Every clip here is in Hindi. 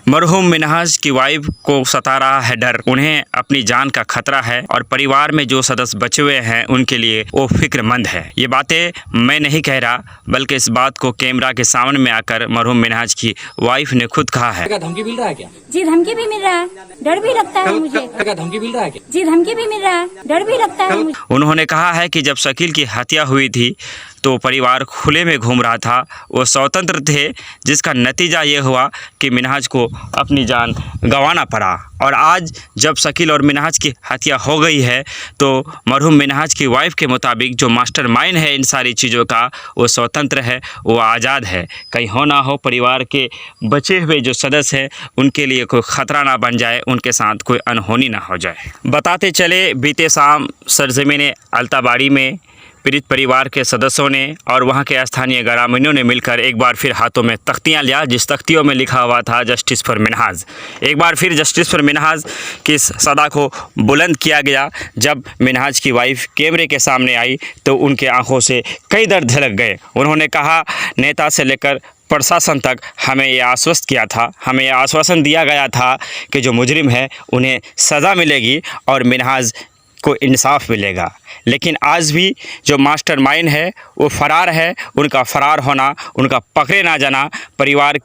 मरहूम मिनहाज की वाइफ को सता रहा है डर। उन्हें अपनी जान का खतरा है और परिवार में जो सदस्य बचे हुए हैं उनके लिए वो फिक्रमंद है। ये बातें मैं नहीं कह रहा, बल्कि इस बात को कैमरा के सामने में आकर मरहूम मिनहाज की वाइफ ने खुद कहा है। धमकी मिल रहा है क्या? जी धमकी भी मिल रहा है, डर भी लगता है मुझे। धमकी मिल रहा है क्या? जी धमकी भी मिल रहा है, डर भी लगता है मुझे। उन्होंने कहा है कि जब शकील की हत्या हुई थी तो परिवार खुले में घूम रहा था, वो स्वतंत्र थे, जिसका नतीजा ये हुआ कि मिनहाज को अपनी जान गंवाना पड़ा। और आज जब शकील और मिनहाज की हत्या हो गई है तो मरहूम मिनहाज की वाइफ के मुताबिक जो मास्टरमाइंड है इन सारी चीज़ों का, वो स्वतंत्र है, वो आज़ाद है। कहीं हो ना हो परिवार के बचे हुए जो सदस्य हैं उनके लिए कोई ख़तरा ना बन जाए, उनके साथ कोई अनहोनी ना हो जाए। बताते चले, बीते शाम सरजमीन अल्ताबाड़ी में पीड़ित परिवार के सदस्यों ने और वहां के स्थानीय ग्रामीणों ने मिलकर एक बार फिर हाथों में तख्तियां लिया, जिस तख्तियों में लिखा हुआ था जस्टिस फॉर मिनहाज। एक बार फिर जस्टिस फॉर मिनहाज की सदा को बुलंद किया गया। जब मिनहाज की वाइफ कैमरे के सामने आई तो उनके आंखों से कई दर्द झलक गए। उन्होंने कहा, नेता से लेकर प्रशासन तक हमें ये आश्वस्त किया था, हमें ये आश्वासन दिया गया था कि जो मुजरिम है उन्हें सज़ा मिलेगी और मिनहाज को इंसाफ मिलेगा। लेकिन आज भी जो मास्टरमाइंड है वो फ़रार है। उनका फ़रार होना, उनका पकड़े ना जाना, परिवार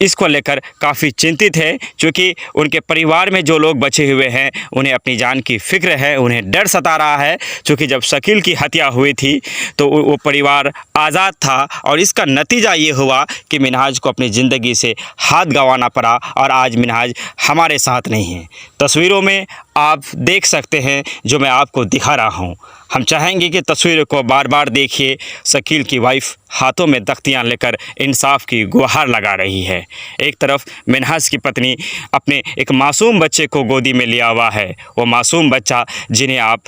इसको लेकर काफ़ी चिंतित है, क्योंकि उनके परिवार में जो लोग बचे हुए हैं उन्हें अपनी जान की फ़िक्र है, उन्हें डर सता रहा है। क्योंकि जब शकील की हत्या हुई थी तो वो परिवार आज़ाद था और इसका नतीजा ये हुआ कि मिनहाज को अपनी ज़िंदगी से हाथ गंवाना पड़ा और आज मिनहाज हमारे साथ नहीं है। तस्वीरों में आप देख सकते हैं जो मैं आपको दिखा रहा हूँ। हम चाहेंगे कि तस्वीरों को बार बार देखिए। शकील की वाइफ हाथों में तख्तियाँ लेकर इंसाफ की गुहार लगा रही है। एक तरफ मिनहाज की पत्नी अपने एक मासूम बच्चे को गोदी में लिया हुआ है। वो मासूम बच्चा जिन्हें आप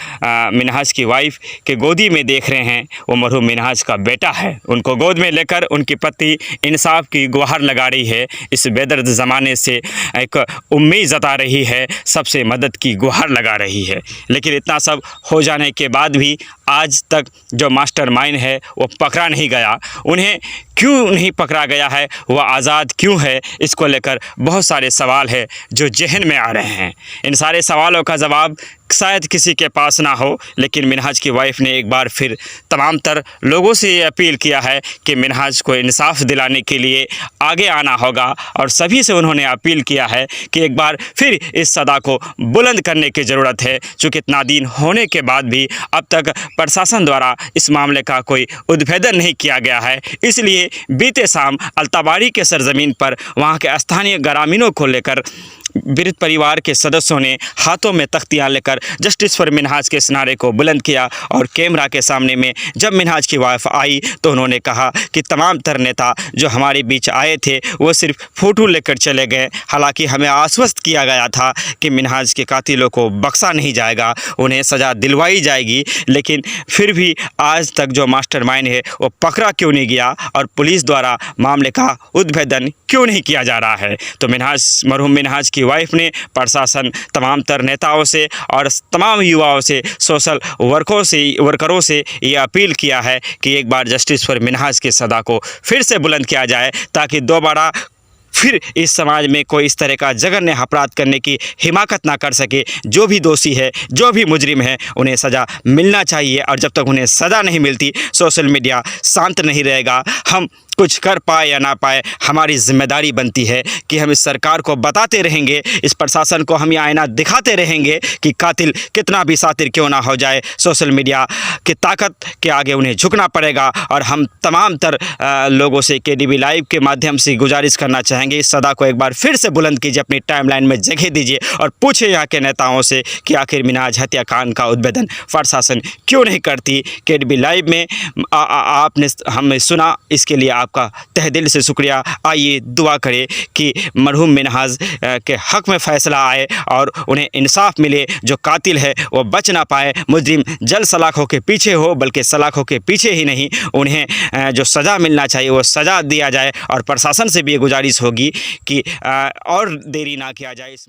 मिनहाज की वाइफ के गोदी में देख रहे हैं वो मरहूम मिनहाज का बेटा है। उनको गोद में लेकर उनकी पत्नी इंसाफ की गुहार लगा रही है। इस बेदर्द ज़माने से एक उम्मीद जता रही है, सबसे मदद की गुहार लगा रही है। लेकिन इतना सब हो जाने के बाद भी आज तक जो मास्टरमाइंड है वो पकड़ा नहीं गया। उन्हें क्यों नहीं पकड़ा गया है, वह आज़ाद क्यों है, इसको लेकर बहुत सारे सवाल हैं जो जहन में आ रहे हैं। इन सारे सवालों का जवाब शायद किसी के पास ना हो, लेकिन मिनहाज की वाइफ ने एक बार फिर तमाम तर लोगों से ये अपील किया है कि मिनहाज को इंसाफ दिलाने के लिए आगे आना होगा। और सभी से उन्होंने अपील किया है कि एक बार फिर इस सदा को बुलंद करने की ज़रूरत है, क्योंकि इतना दिन होने के बाद भी अब तक प्रशासन द्वारा इस मामले का कोई उद्भेदन नहीं किया गया है। इसलिए बीते शाम अल्ताबाड़ी के सरजमीन पर वहाँ के स्थानीय ग्रामीणों को लेकर पीड़ित परिवार के सदस्यों ने हाथों में तख्तियां लेकर जस्टिस फॉर मिनहाज के इस नारे को बुलंद किया। और कैमरा के सामने में जब मिनहाज की वाइफ आई तो उन्होंने कहा कि तमाम तर नेता जो हमारे बीच आए थे वो सिर्फ फ़ोटो लेकर चले गए। हालांकि हमें आश्वस्त किया गया था कि मिनहाज के कातिलों को बख्शा नहीं जाएगा, उन्हें सज़ा दिलवाई जाएगी। लेकिन फिर भी आज तक जो मास्टरमाइंड है वो पकड़ा क्यों नहीं गया और पुलिस द्वारा मामले का उद्भेदन क्यों नहीं किया जा रहा है। तो मरहूम मिनहाज की वाइफ ने प्रशासन, तमाम तर नेताओं से और तमाम युवाओं से, सोशल वर्करों से ये अपील किया है कि एक बार जस्टिस फॉर मिनहाज की सदा को फिर से बुलंद किया जाए, ताकि दोबारा फिर इस समाज में कोई इस तरह का जघन्य अपराध करने की हिमाकत ना कर सके। जो भी दोषी है, जो भी मुजरिम है, उन्हें सज़ा मिलना चाहिए। और जब तक उन्हें सज़ा नहीं मिलती सोशल मीडिया शांत नहीं रहेगा। हम कुछ कर पाए या ना पाए, हमारी जिम्मेदारी बनती है कि हम इस सरकार को बताते रहेंगे, इस प्रशासन को हम ये आईना दिखाते रहेंगे कि कातिल कितना भी सातिर क्यों ना हो जाए, सोशल मीडिया की ताकत के आगे उन्हें झुकना पड़ेगा। और हम तमाम तर लोगों से KDB लाइव के माध्यम से गुजारिश करना चाहेंगे, इस सदा को एक बार फिर से बुलंद कीजिए, अपनी टाइमलाइन में जगह दीजिए और पूछे यहाँ के नेताओं से कि आखिर मिनहाज हत्याकांड का उद्भेदन प्रशासन क्यों नहीं करती। KDB लाइव में आपने हमें सुना, इसके लिए आपका तहे दिल से शुक्रिया। आइए दुआ करें कि मरहूम मिनहाज के हक़ में फ़ैसला आए और उन्हें इंसाफ मिले। जो कातिल है वो बच ना पाए, मुजरिम जल्द सलाखों के पीछे हो, बल्कि सलाखों के पीछे ही नहीं, उन्हें जो सज़ा मिलना चाहिए वो सज़ा दिया जाए। और प्रशासन से भी ये गुजारिश होगी कि और देरी ना किया जाए इस